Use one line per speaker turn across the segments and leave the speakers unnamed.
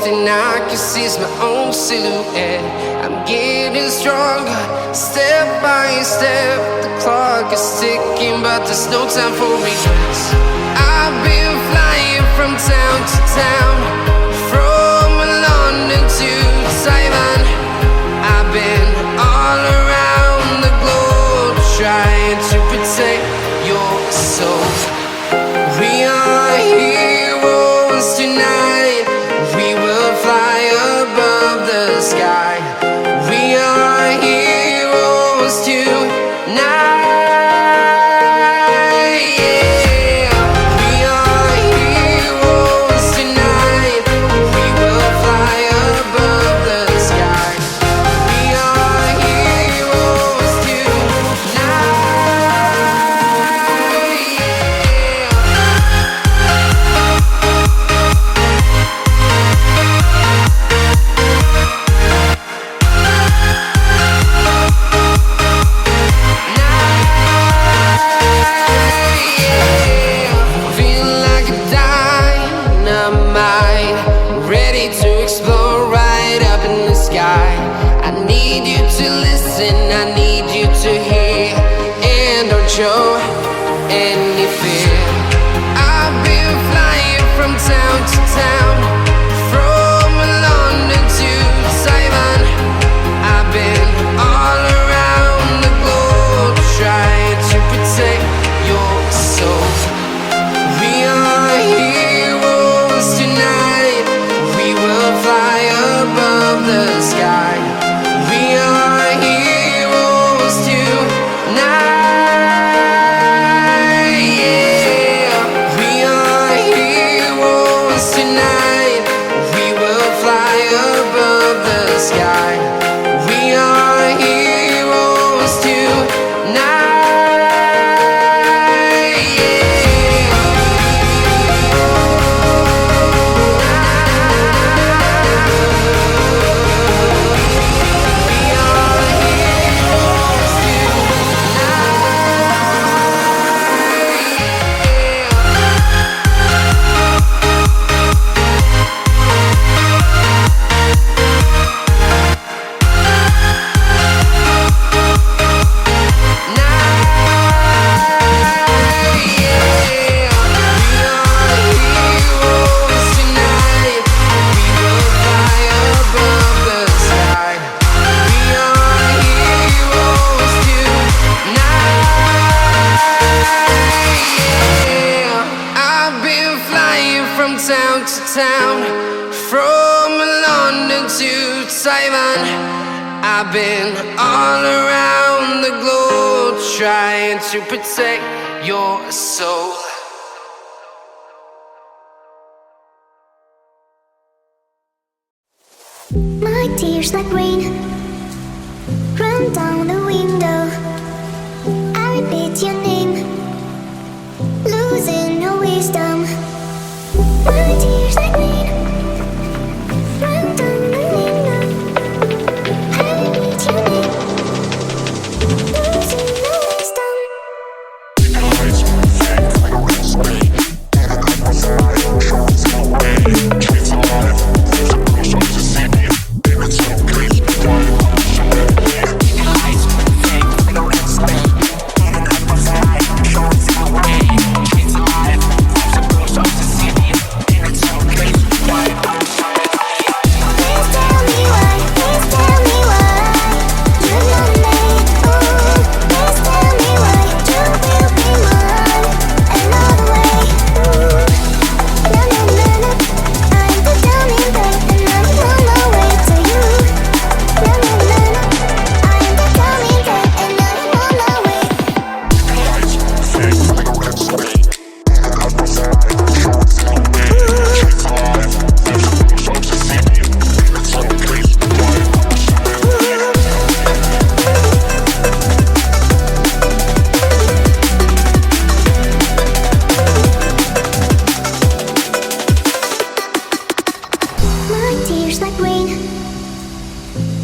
thing I can see is my own silhouette. I'm getting stronger, step by step. The clock is ticking, but there's no time for me. I've been flying from town to town, from London to Taiwan. I've been all around the globe, trying to protect your soul. We are heroes tonight. We will fly above the sky. We are heroes tonight. Yeah. We are heroes tonight. We will fly above the sky. We are heroes tonight. Feel like a dynamite, ready to explode right up in the sky. I need you to listen, I need you to hear, and don't show any fear. I've been flying from town to town, from London to Taiwan. I've been all around the globe, trying to protect your soul. We are heroes tonight. We will fly above the sky. We are heroes tonight. Yeah. We are heroes tonight. We will fly above the sky. We are heroes tonight. Yeah. We are heroes tonight. We will fly above the sky. We are heroes tonight. Yeah. I've been flying from town to town, from London to Taiwan. I've been all around the globe, trying to protect your soul.
My tears like rain run down the window. I repeat your name, losing no wisdom. My tears like rain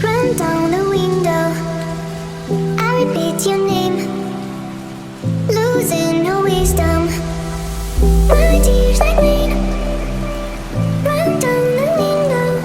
run down the window. I repeat your name, losing no wisdom. My tears like rain run down the window.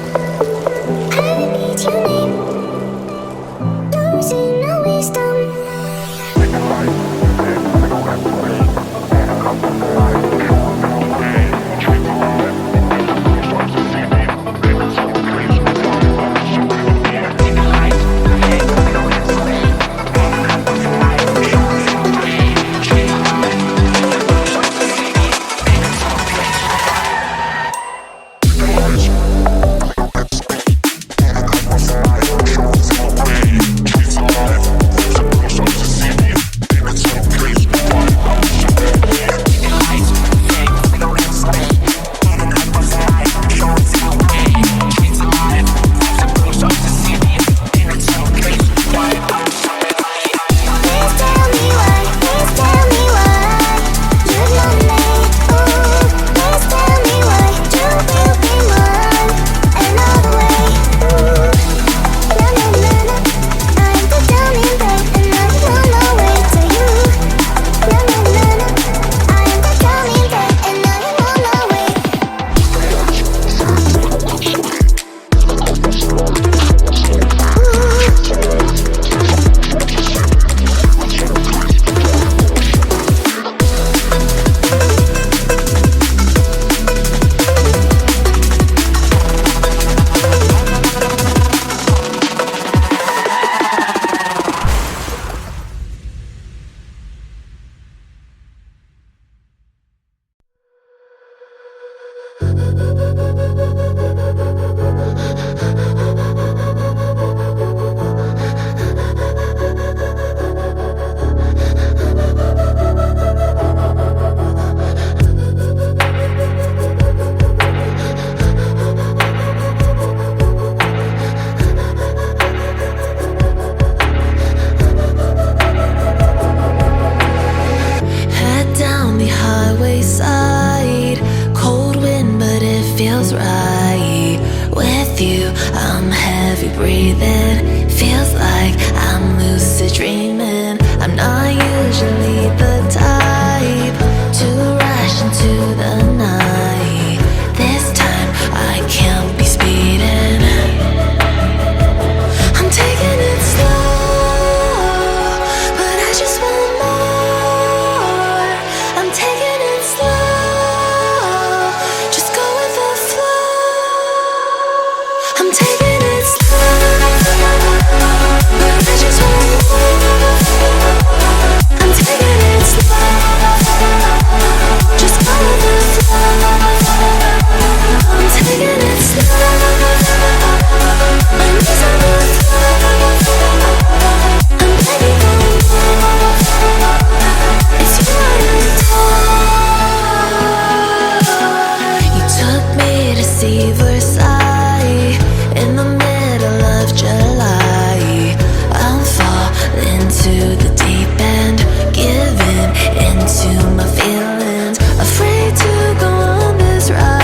breathing. Feels like I'm lucid dreaming.